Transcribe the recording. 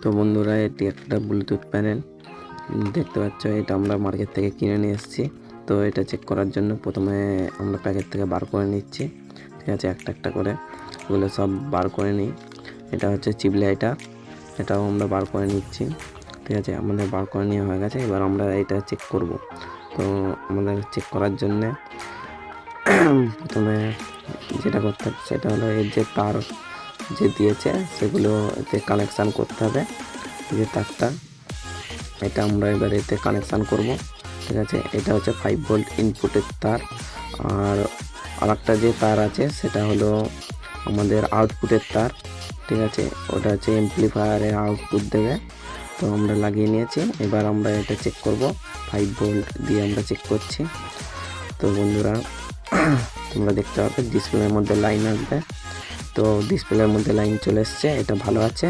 তো বন্ধুরা, এটি একটা ব্লুটুথ প্যানেল দেখতে পাচ্ছ। এটা আমরা মার্কেট থেকে কিনে নিয়ে এসেছি। তো এটা চেক করার জন্য প্রথমে আমরা প্যাকেট থেকে বার করে নিচ্ছি। ঠিক আছে, একটা একটা করে এগুলো সব বার করে নিই। এটা হচ্ছে চিপ লাইটার, এটাও আমরা বার করে নিচ্ছি। ঠিক আছে, আমাদের বার করে নেওয়া হয়ে গেছে। এবার আমরা এটা চেক করব। তো আমাদের চেক করার জন্যে প্রথমে যেটা করতে হবে সেটা হলো এর যে তার যে দিয়েছে সেগুলো এতে কানেকশান করতে হবে। যে তারটা এটা আমরা এবার এতে কানেকশান করব। ঠিক আছে, এটা হচ্ছে 5 ভোল্ট ইনপুটের তার। আর আরেকটা যে তার আছে সেটা হলো আমাদের আউটপুটের তার। ঠিক আছে, ওটা হচ্ছে এমপ্লিফায়ারের আউটপুট দেবে। তো আমরা লাগিয়ে নিয়েছি। এবার আমরা এটা চেক করব। 5 ভোল্ট দিয়ে আমরা চেক করছি। তো বন্ধুরা, তোমরা দেখতে পাবে ডিসপ্লের মধ্যে লাইন আসবে। তো ডিসপ্লের মধ্যে লাইন চলে এসছে, এটা ভালো আছে।